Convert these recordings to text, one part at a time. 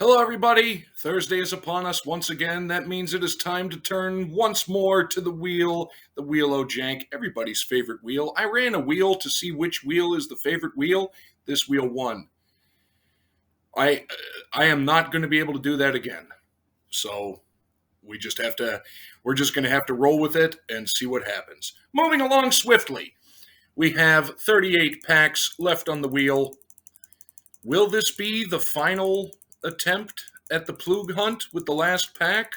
Hello, everybody. Thursday is upon us once again. That means it is time to turn once more to the wheel o' Jank, everybody's favorite wheel. I ran a wheel to see which wheel is the favorite wheel. This wheel won. I am not going to be able to do that again. So we just have to. We're just going to have to roll with it and see what happens. Moving along swiftly, we have 38 packs left on the wheel. Will this be the final attempt at the Ploog hunt with the last pack?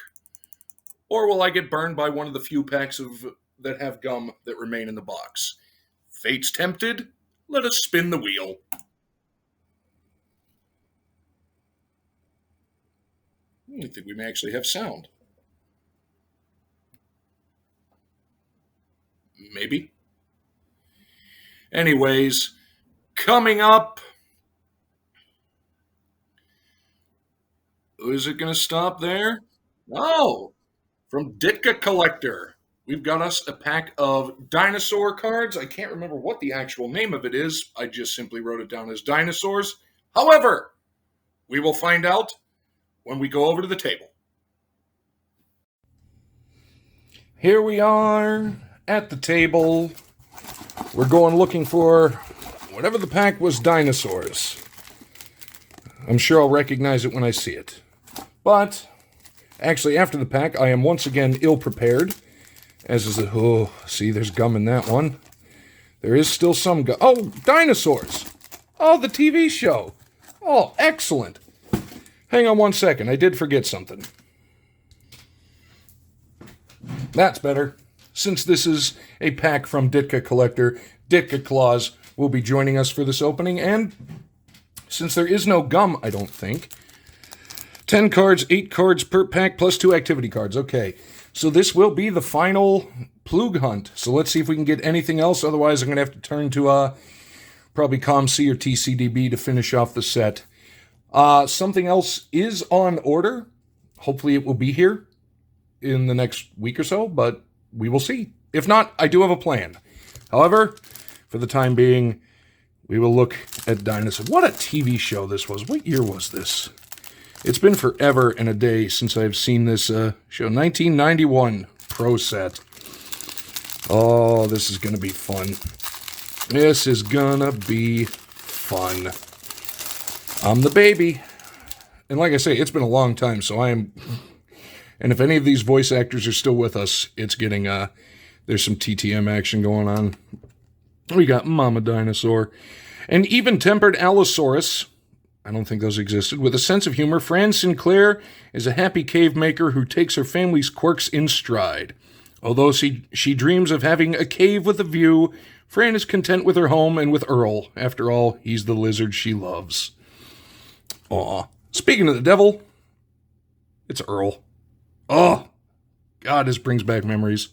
Or will I get burned by one of the few packs that have gum that remain in the box? Fate's tempted. Let us spin the wheel. I think we may actually have sound. Maybe. Anyways, coming up. Is it going to stop there? Oh, from Jank Collector. We've got us a pack of dinosaur cards. I can't remember what the actual name of it is. I just simply wrote it down as dinosaurs. However, we will find out when we go over to the table. Here we are at the table. We're going looking for whatever the pack was, dinosaurs. I'm sure I'll recognize it when I see it. But, actually, after the pack, I am once again ill-prepared. As is see, there's gum in that one. There is still some gum. Oh, dinosaurs! Oh, the TV show! Oh, excellent! Hang on one second, I did forget something. That's better. Since this is a pack from Jank Collector, Jank Claus will be joining us for this opening, and since there is no gum, I don't think, 10 cards, 8 cards per pack, plus 2 activity cards. Okay, so this will be the final Ploog hunt. So let's see if we can get anything else. Otherwise, I'm going to have to turn to probably ComC or TCDB to finish off the set. Something else is on order. Hopefully it will be here in the next week or so, but we will see. If not, I do have a plan. However, for the time being, we will look at Dinosaur. What a TV show this was. What year was this? It's been forever and a day since I've seen this show. 1991 Pro Set. Oh, this is going to be fun. This is going to be fun. I'm the baby. And like I say, it's been a long time, so I am... And if any of these voice actors are still with us, it's getting... there's some TTM action going on. We got Mama Dinosaur. An even-tempered Allosaurus... I don't think those existed. With a sense of humor, Fran Sinclair is a happy cave maker who takes her family's quirks in stride. Although she dreams of having a cave with a view, Fran is content with her home and with Earl. After all, he's the lizard she loves. Aw. Speaking of the devil, it's Earl. Oh, God, this brings back memories.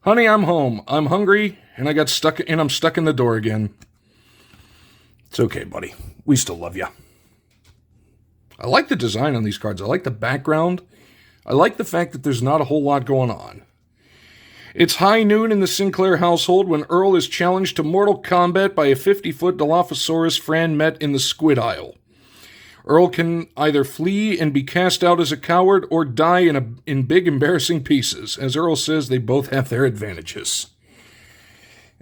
Honey, I'm home. I'm hungry, and I'm stuck in the door again. It's okay, buddy. We still love you. I like the design on these cards. I like the background. I like the fact that there's not a whole lot going on. It's high noon in the Sinclair household when Earl is challenged to mortal combat by a 50-foot Dilophosaurus Fran met in the squid aisle. Earl can either flee and be cast out as a coward or die in big embarrassing pieces. As Earl says, they both have their advantages.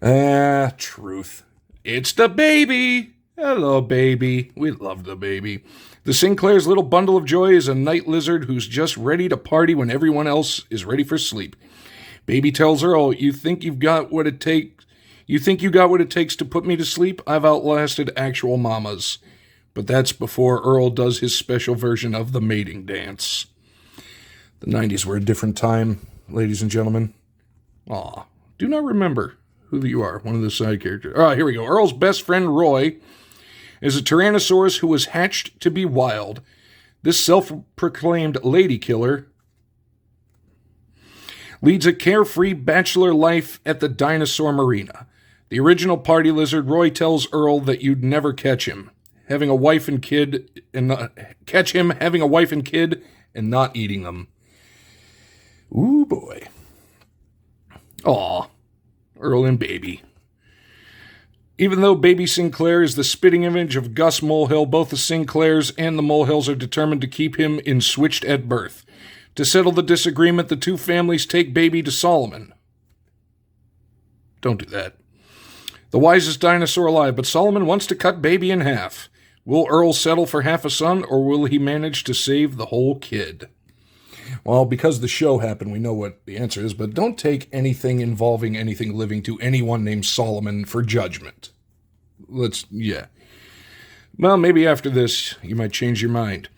Truth. It's the baby! Hello, baby. We love the baby. The Sinclair's little bundle of joy is a night lizard who's just ready to party when everyone else is ready for sleep. Baby tells Earl, you think you got what it takes to put me to sleep? I've outlasted actual mamas. But that's before Earl does his special version of the mating dance. The 90s were a different time, ladies and gentlemen. Aw, do not remember who you are, one of the side characters. Here we go. Earl's best friend, Roy, is a Tyrannosaurus who was hatched to be wild. This self-proclaimed lady killer leads a carefree bachelor life at the dinosaur marina. The original party lizard, Roy tells Earl that you'd never catch him, having a wife and kid, and not eating them. Ooh, boy. Aw, Earl and baby. Even though baby Sinclair is the spitting image of Gus Molehill, both the Sinclairs and the Molehills are determined to keep him in switched at birth. To settle the disagreement, the two families take baby to Solomon. Don't do that. The wisest dinosaur alive, but Solomon wants to cut baby in half. Will Earl settle for half a son, or will he manage to save the whole kid? Well, because the show happened, we know what the answer is, but don't take anything involving anything living to anyone named Solomon for judgment. Well, maybe after this, you might change your mind.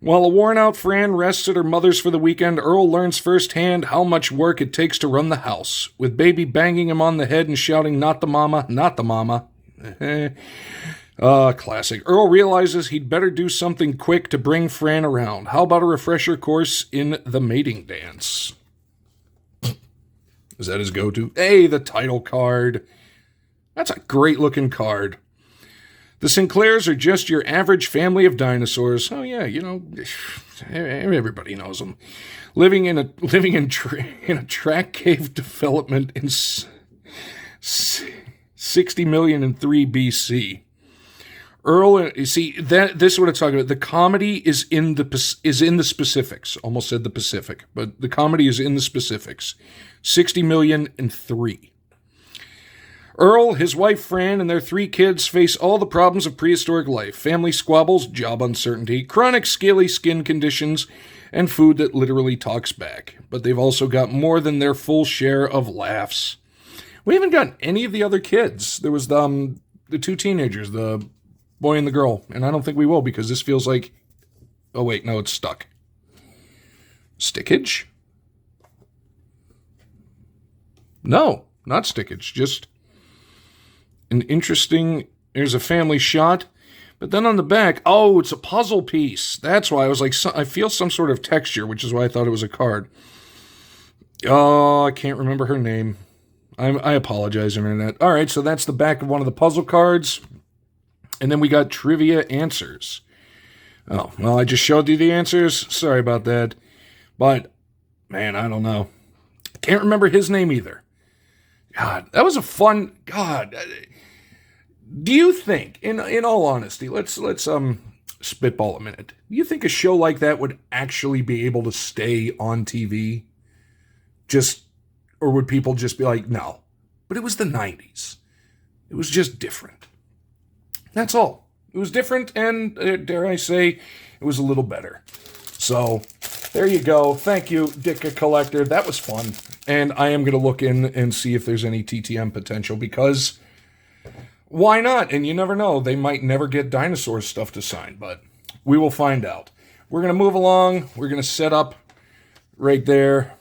While a worn-out Fran rests at her mother's for the weekend, Earl learns firsthand how much work it takes to run the house, with baby banging him on the head and shouting, "Not the mama, not the mama." Classic. Earl realizes he'd better do something quick to bring Fran around. How about a refresher course in the mating dance? Is that his go-to? Hey, the title card. That's a great-looking card. The Sinclairs are just your average family of dinosaurs. Oh yeah, everybody knows them. Living in a track cave development in 60 million and 3 BC. Earl, you see this is what I'm talking about. The comedy is in the specifics. Almost said the Pacific, but the comedy is in the specifics. 60 million and 3. Earl, his wife Fran, and their 3 kids face all the problems of prehistoric life: family squabbles, job uncertainty, chronic scaly skin conditions, and food that literally talks back. But they've also got more than their full share of laughs. We haven't got any of the other kids. There was the 2 teenagers, the boy and the girl, and I don't think we will, because this feels like... Oh, wait, no, it's stuck. Stickage? No, not stickage, just an interesting... There's a family shot, but then on the back, oh, it's a puzzle piece. That's why I was like, I feel some sort of texture, which is why I thought it was a card. Oh, I can't remember her name. I apologize, Internet. All right, so that's the back of one of the puzzle cards. And then we got trivia answers. Oh, well, I just showed you the answers. Sorry about that. But, man, I don't know. I can't remember his name either. God, that was a fun... God, do you think, in all honesty, let's spitball a minute. Do you think a show like that would actually be able to stay on TV? Or would people just be like, no? But it was the 90s. It was just different. That's all. It was different, and dare I say, it was a little better. So, there you go. Thank you, Ditka Collector. That was fun. And I am going to look in and see if there's any TTM potential, because why not? And you never know. They might never get dinosaur stuff to sign, but we will find out. We're going to move along. We're going to set up right there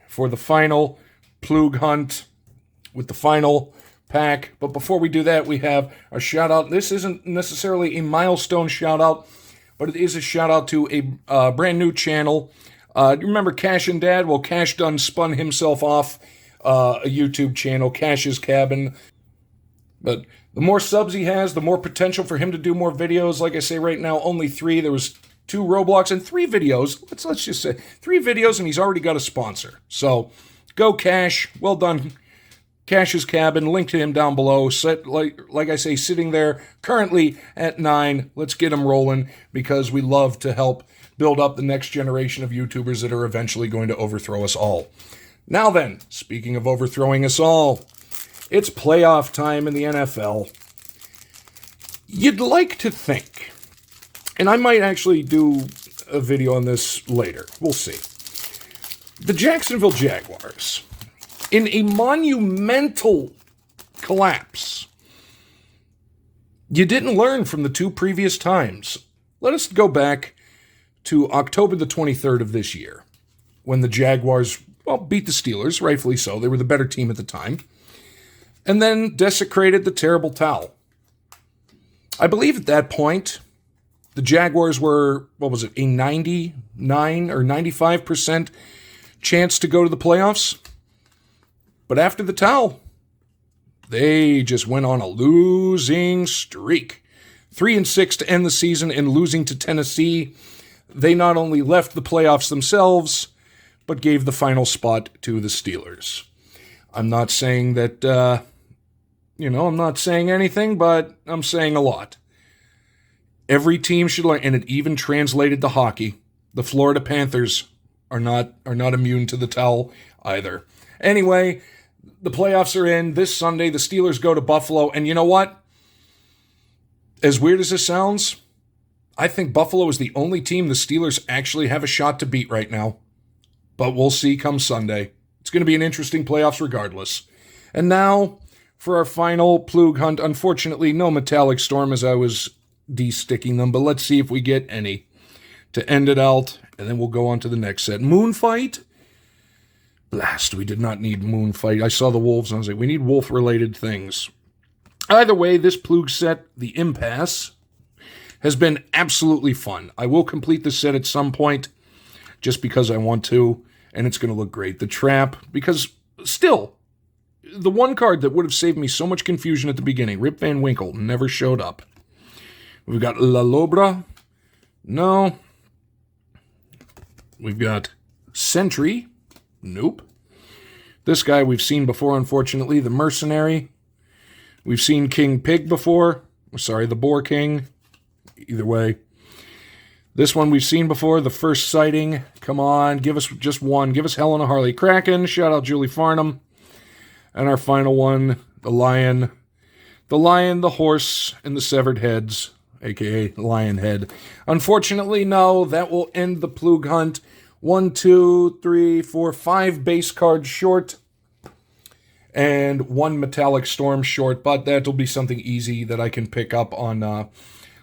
for the final Ploog hunt with the final pack. But before we do that, we have a shout out. This isn't necessarily a milestone shout out, but it is a shout out to a brand new channel. Remember Cash and Dad? Well, Cash done spun himself off a YouTube channel, Cash's Cabin. But the more subs he has, the more potential for him to do more videos. Like I say, right now, only 3. There was 2 Roblox and 3 videos. Let's just say 3 videos, and he's already got a sponsor. So go Cash. Well done. Cash's Cabin, link to him down below. Like I say, sitting there currently at 9. Let's get him rolling, because we love to help build up the next generation of YouTubers that are eventually going to overthrow us all. Now then, speaking of overthrowing us all, it's playoff time in the NFL. You'd like to think, and I might actually do a video on this later. We'll see. The Jacksonville Jaguars, in a monumental collapse, you didn't learn from the 2 previous times. Let us go back to October the 23rd of this year, when the Jaguars, beat the Steelers, rightfully so. They were the better team at the time. And then desecrated the terrible towel. I believe at that point, the Jaguars were, a 99 or 95% chance to go to the playoffs? But after the towel, they just went on a losing streak. 3-6 to end the season, and losing to Tennessee, they not only left the playoffs themselves, but gave the final spot to the Steelers. I'm not saying that I'm not saying anything, but I'm saying a lot. Every team should learn, and it even translated to hockey. The Florida Panthers are not immune to the towel either. Anyway, the playoffs are in. This Sunday, the Steelers go to Buffalo, and you know what? As weird as this sounds, I think Buffalo is the only team the Steelers actually have a shot to beat right now. But we'll see come Sunday. It's going to be an interesting playoffs regardless. And now, for our final Ploog hunt. Unfortunately, no Metallic Storm as I was de-sticking them, but let's see if we get any to end it out, and then we'll go on to the next set. Moonfight? Blast, we did not need Moonfight. I saw the wolves, and I was like, we need wolf-related things. Either way, this Ploog set, the Impasse, has been absolutely fun. I will complete this set at some point, just because I want to, and it's going to look great. The Trap, because still, the one card that would have saved me so much confusion at the beginning, Rip Van Winkle, never showed up. We've got La Lobra. No. We've got Sentry. Nope. This guy we've seen before, unfortunately. The Mercenary. We've seen King Pig before. Sorry, the Boar King. Either way. This one we've seen before. The First Sighting. Come on, give us just one. Give us Helena Harley Kraken. Shout out Julie Farnham. And our final one, the Lion. The Lion, the Horse, and the Severed Heads. A.k.a. Lion Head. Unfortunately, no, that will end the Ploog hunt. 1, 2, 3, 4, 5 base cards short. And 1 Metallic Storm short, but that'll be something easy that I can pick up on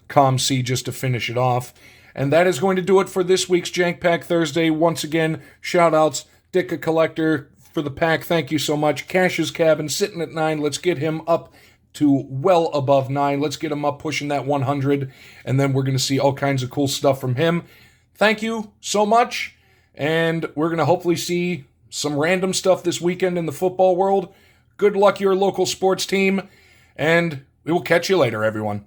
ComC just to finish it off. And that is going to do it for this week's Jank Pack Thursday. Once again, shoutouts, Dicka Collector for the pack. Thank you so much. Cash's Cabin sitting at 9. Let's get him up to well above 9. Let's get him up pushing that 100, and then we're going to see all kinds of cool stuff from him. Thank you so much, and we're going to hopefully see some random stuff this weekend in the football world. Good luck, your local sports team, and we will catch you later, everyone.